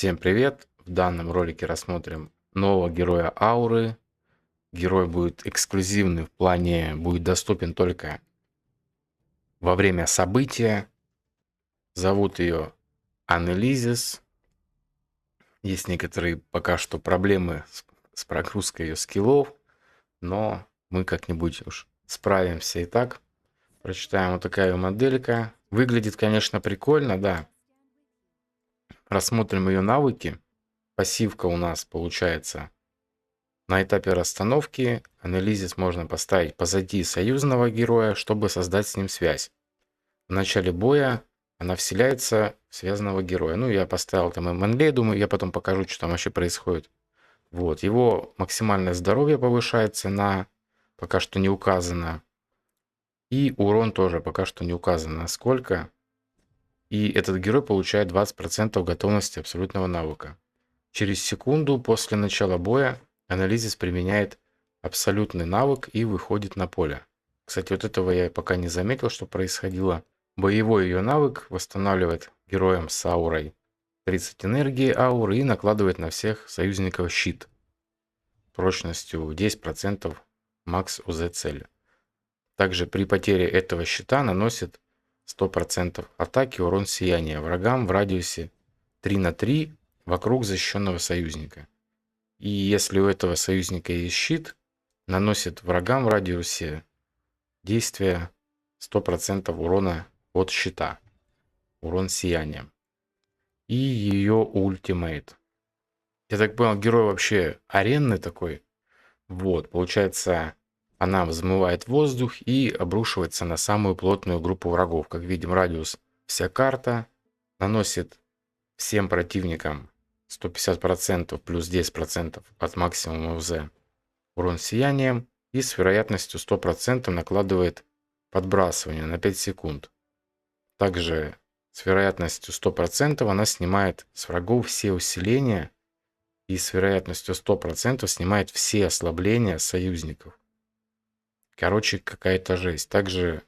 Всем привет! В данном ролике рассмотрим нового героя ауры. Герой будет эксклюзивный в плане, будет доступен только во время события. Зовут ее Анелизис. Есть некоторые пока что проблемы с прогрузкой ее скиллов, но мы как-нибудь уж справимся. Итак, прочитаем вот такая ее моделька. Выглядит, конечно, прикольно, да. Рассмотрим ее навыки. Пассивка у нас получается: на этапе расстановки Анелизис можно поставить позади союзного героя, чтобы создать с ним связь. В начале боя она вселяется в связанного героя. Ну, я поставил там МНЛ, думаю, я потом покажу, что там вообще происходит. Вот, его максимальное здоровье повышается на, пока что не указано. И урон тоже пока что не указано, сколько. И этот герой получает 20% готовности абсолютного навыка. Через секунду после начала боя Анелизис применяет абсолютный навык и выходит на поле. Кстати, вот этого я пока не заметил, что происходило. Боевой ее навык восстанавливает героям с аурой 30 энергии ауры и накладывает на всех союзников щит прочностью 10% макс УЗ цели. Также при потере этого щита наносит 100% атаки урон сияния врагам в радиусе 3 на 3 вокруг защищенного союзника. И если у этого союзника есть щит, наносит врагам в радиусе действия 100% урона от щита. Урон сиянием. И ее ультимейт. Я так понял, герой вообще аренный такой. Вот, получается, она взмывает воздух и обрушивается на самую плотную группу врагов. Как видим, радиус вся карта. Наносит всем противникам 150% плюс 10% от максимума УЗ урон сиянием и с вероятностью 100% накладывает подбрасывание на 5 секунд. Также с вероятностью 100% она снимает с врагов все усиления и с вероятностью 100% снимает все ослабления союзников. Короче, какая-то жесть. Также,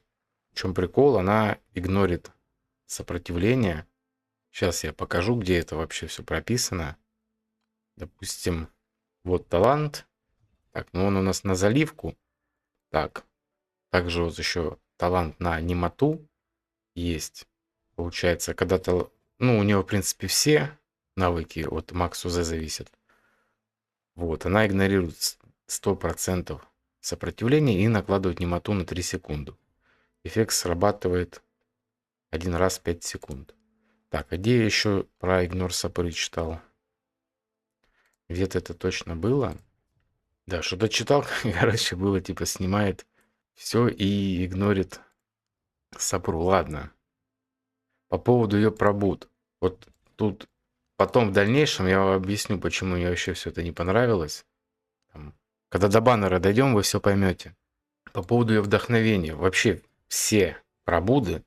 в чем прикол, она игнорит сопротивление. Сейчас я покажу, где это вообще все прописано. Допустим, вот талант. Так, ну он у нас на заливку. Так, также вот еще талант на немоту есть. Получается, когда-то, ну, у него, в принципе, все навыки от макс УЗ зависят. Вот, она игнорирует 100% сопротивления и накладывает немоту на 3 секунды. Эффект срабатывает один раз в 5 секунд. Так, а где я еще про игнор саппорт читал? Где-то это точно было. Да, что-то читал, короче, было типа снимает все и игнорит сапру. Ладно. По поводу ее пробуд. Вот тут потом в дальнейшем я вам объясню, почему мне вообще все это не понравилось. Там, когда до баннера дойдем, вы все поймете. По поводу ее вдохновения. Вообще все пробуды,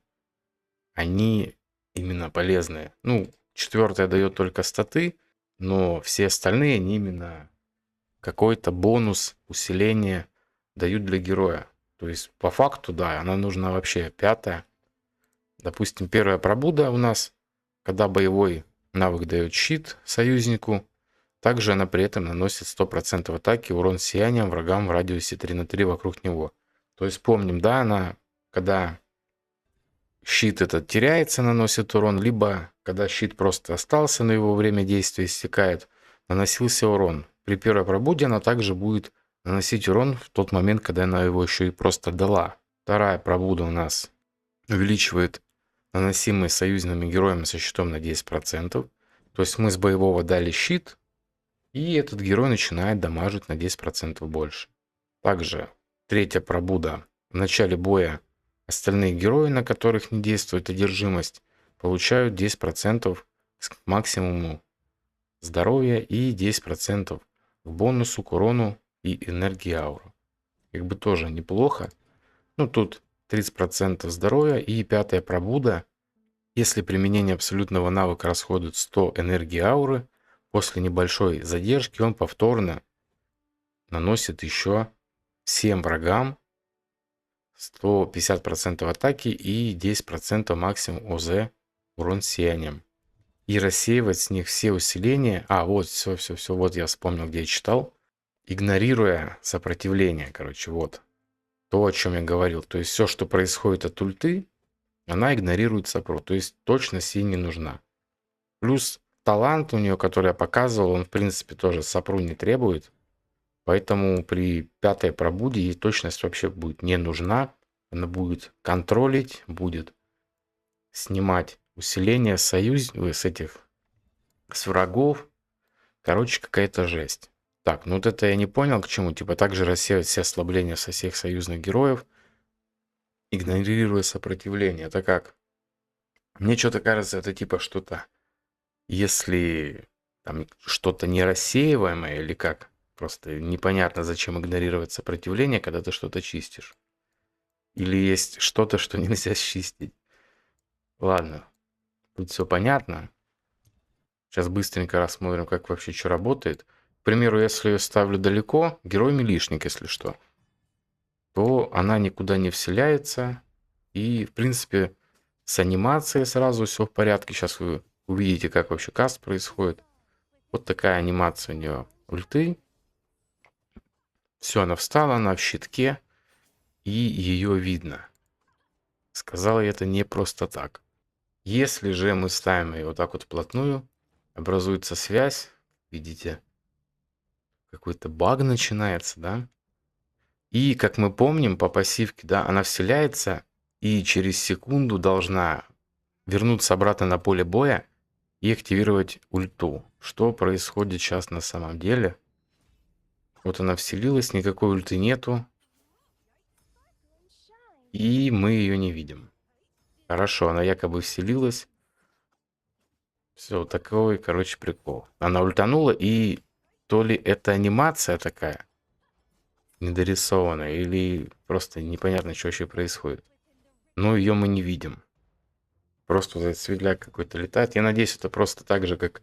они именно полезные. Ну, 4-я дает только статы, но все остальные, они именно какой-то бонус, усиление дают для героя. То есть по факту, да, она нужна вообще 5-я. Допустим, 1-я пробуда у нас, когда боевой навык дает щит союзнику, также она при этом наносит 100% атаки, урон сиянием врагам в радиусе 3 на 3 вокруг него. То есть помним, да, она, когда щит этот теряется, наносит урон, либо когда щит просто остался, но его время действия истекает, наносился урон. При 1-й пробуде она также будет наносить урон в тот момент, когда она его еще и просто дала. 2-я пробуда у нас увеличивает наносимый союзными героями со щитом на 10%. То есть мы с боевого дали щит, и этот герой начинает дамажить на 10% больше. Также 3-я пробуда. В начале боя остальные герои, на которых не действует одержимость, получают 10% к максимуму здоровья и 10% к бонусу, к урону и энергии ауры. Как бы тоже неплохо. Ну тут 30% здоровья и 5-я пробуда. Если применение абсолютного навыка расходует 100 энергии ауры, после небольшой задержки он повторно наносит еще всем врагам 150% атаки и 10% максимум ОЗ урон сиянием. и рассеивать с них все усиления. Вот, все, вот я вспомнил, где я читал. Игнорируя сопротивление, короче, вот. То, о чем я говорил. То есть все, что происходит от ульты, она игнорирует сопру. То есть точность ей не нужна. Плюс талант у нее, который я показывал, он в принципе тоже сопру не требует. Поэтому при пятой пробуде ей точность вообще будет не нужна. Она будет контролить, будет снимать усиление с врагов. Короче, какая-то жесть. Так, ну вот это я не понял, к чему. Типа также рассеивать все ослабления со всех союзных героев, игнорируя сопротивление. Это как? Мне что-то кажется, это типа что-то, если там что-то нерассеиваемое или как. Просто непонятно, зачем игнорировать сопротивление, когда ты что-то чистишь. Или есть что-то, что нельзя чистить. Ладно, тут все понятно. Сейчас быстренько рассмотрим, как вообще что работает. К примеру, если я ставлю далеко, герой милишник, если что, то она никуда не вселяется. И, в принципе, с анимацией сразу все в порядке. Сейчас вы увидите, как вообще каст происходит. Вот такая анимация у нее ульты. Все, она встала, она в щитке, и ее видно. Сказал я это не просто так. Если же мы ставим ее вот так вот вплотную, образуется связь. Видите, какой-то баг начинается, да? И, как мы помним, по пассивке, да, она вселяется и через секунду должна вернуться обратно на поле боя и активировать ульту. Что происходит сейчас на самом деле? Вот она вселилась, никакой ульты нету, и мы ее не видим. Хорошо, она якобы вселилась. Все, такой, короче, прикол. Она ультанула, и то ли это анимация такая, недорисованная, или просто непонятно, что вообще происходит. Но ее мы не видим. Просто вот этот светляк какой-то летает. Я надеюсь, это просто так же, как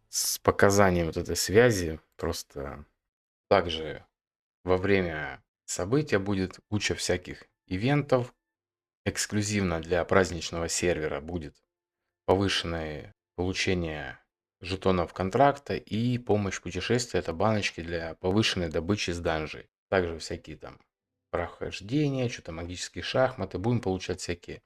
с показанием вот этой связи. Просто также во время события будет куча всяких ивентов. Эксклюзивно для праздничного сервера будет повышенное получение жетонов контракта и помощь в путешествии. Это баночки для повышенной добычи с данжей. Также всякие там прохождения, что-то магические шахматы. Будем получать всякие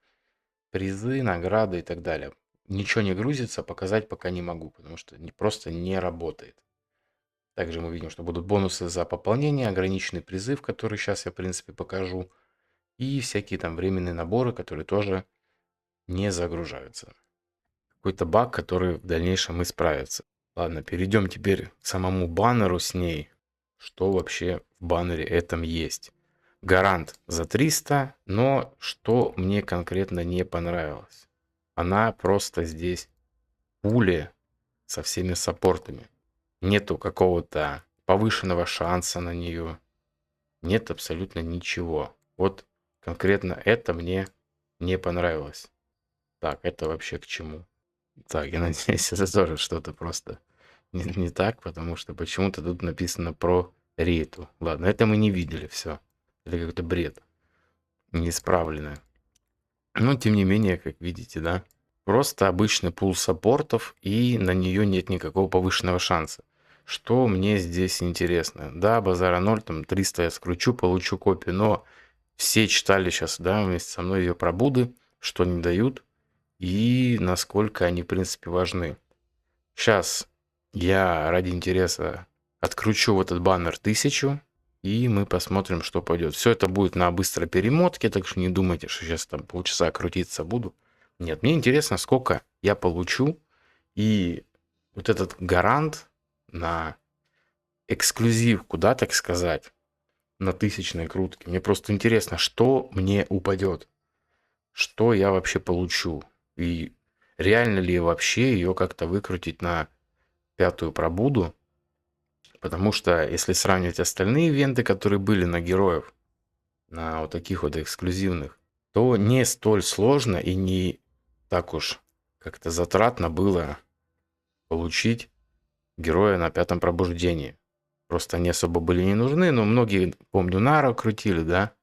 призы, награды и так далее. Ничего не грузится, показать пока не могу, потому что просто не работает. Также мы видим, что будут бонусы за пополнение, ограниченный призыв, который сейчас я, в принципе, покажу, и всякие там временные наборы, которые тоже не загружаются. Какой-то баг, который в дальнейшем исправится. Ладно, перейдем теперь к самому баннеру с ней. Что вообще в баннере этом есть? Гарант за 300, но что мне конкретно не понравилось? Она просто здесь пуля со всеми саппортами. Нету какого-то повышенного шанса на нее. Нет абсолютно ничего. Вот конкретно это мне не понравилось. Так, это вообще к чему? Так, я надеюсь, это тоже что-то просто не так, потому что почему-то тут написано про рейту. Ладно, это мы не видели, все. Это какой-то бред. Неисправленное. Но, тем не менее, как видите, да, просто обычный пул саппортов, и на нее нет никакого повышенного шанса. Что мне здесь интересно? Да, базара 0, там 300 я скручу, получу копию, но все читали сейчас, да, вместе со мной ее пробуды, что они дают, и насколько они, в принципе, важны. Сейчас я ради интереса откручу в этот баннер 1000, и мы посмотрим, что пойдет. Все это будет на быстрой перемотке, так что не думайте, что сейчас там полчаса крутиться буду. Нет, мне интересно, сколько я получу. И вот этот гарант на эксклюзивку, да, так сказать, на 1000-й крутке. Мне просто интересно, что мне упадет. Что я вообще получу. И реально ли вообще ее как-то выкрутить на 5-ю пробуду. Потому что если сравнивать остальные ивенты, которые были на героев, на вот таких вот эксклюзивных, то не столь сложно и не так уж как-то затратно было получить героя на 5-м пробуждении. Просто они особо были не нужны, но многие, помню, Наро крутили, да?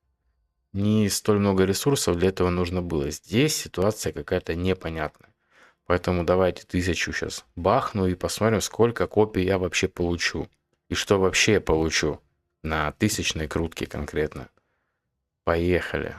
Не столь много ресурсов для этого нужно было. Здесь ситуация какая-то непонятная. Поэтому давайте 1000 сейчас бахну и посмотрим, сколько копий я вообще получу. И что вообще я получу на 1000-ной крутке конкретно. Поехали.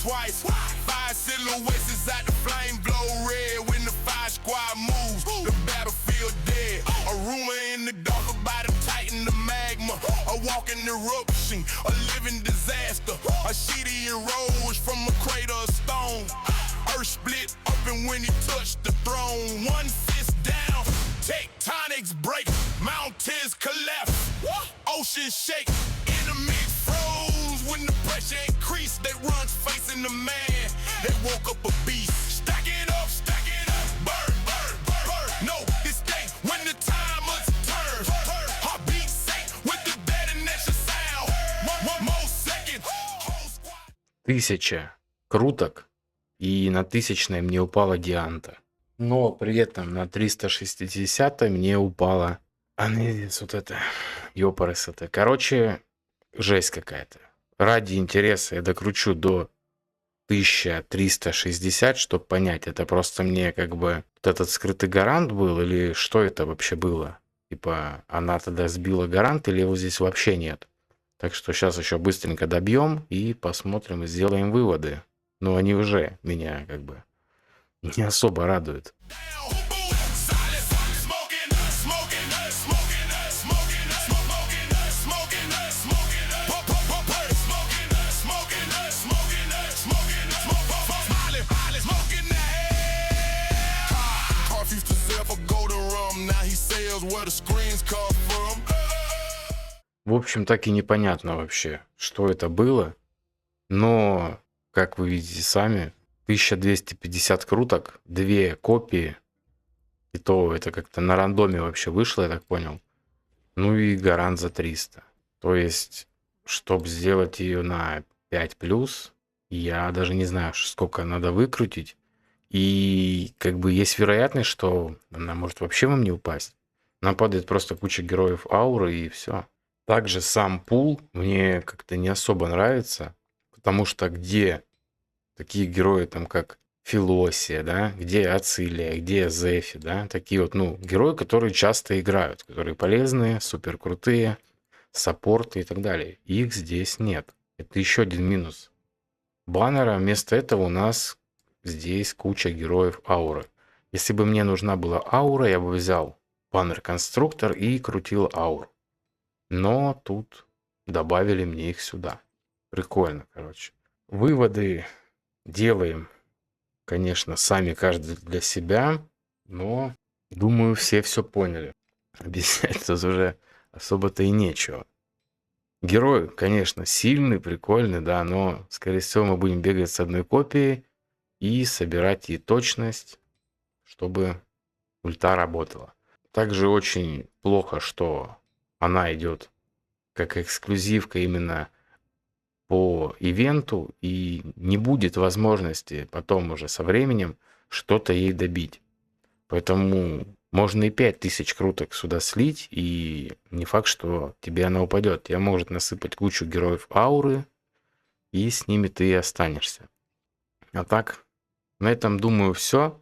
Twice, 5 silhouettes is out the flame blow red when the 5 squad moves. The battlefield dead. A rumor in the dark about a titan, the magma. A walking eruption, a living disaster. A sheet of erodes from a crater of stone. Earth split open when he touched the throne. One fist down, tectonics break, mountains collapse, oceans shake, enemy froze when the pressure increased. They run facing the man, they woke up a beast. Stack it up, burn, burn, burn, burn. No, this day when the time was turned. Heartbeat sank with the detonation sound. One more second. 1000 круток, и на 1000-й мне упала Дианта. Но при этом на 360-й мне упала Анезис, вот это, ёпарас это. Короче, жесть какая-то. Ради интереса я докручу до 1360, чтобы понять, это просто мне как бы вот этот скрытый гарант был, или что это вообще было? Типа, она тогда сбила гарант, или его здесь вообще нет? Так что сейчас еще быстренько добьем и посмотрим и сделаем выводы. Но они уже меня как бы не особо радуют. В общем, так и непонятно вообще, что это было. Но, как вы видите сами, 1250 круток, 2 копии. И то это как-то на рандоме вообще вышло, я так понял. Ну и гарант за 300. То есть, чтобы сделать ее на 5+, я даже не знаю, сколько надо выкрутить. И как бы есть вероятность, что она может вообще вам не упасть. Нам падает просто куча героев ауры и все. Также сам пул мне как-то не особо нравится, потому что где такие герои, там как Филосия, да, где Ацилия, где Зефи, да, такие вот, ну, герои, которые часто играют, которые полезные, супер крутые, саппорты и так далее. Их здесь нет. Это еще один минус баннера. Вместо этого у нас здесь куча героев ауры. Если бы мне нужна была аура, я бы взял баннер-конструктор и крутил ауру. Но тут добавили мне их сюда. Прикольно, короче. Выводы делаем, конечно, сами каждый для себя, но думаю, все поняли. Объяснять тут уже особо-то и нечего. Герой, конечно, сильный, прикольный, да, но, скорее всего, мы будем бегать с одной копией и собирать ей точность, чтобы ульта работала. Также очень плохо, что она идет как эксклюзивка именно по ивенту, и не будет возможности потом уже со временем что-то ей добить. Поэтому можно и 5000 круток сюда слить, и не факт, что тебе она упадет. Тебе может насыпать кучу героев ауры, и с ними ты и останешься. А так, на этом, думаю, все.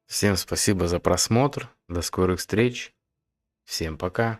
Всем спасибо за просмотр. До скорых встреч. Всем пока.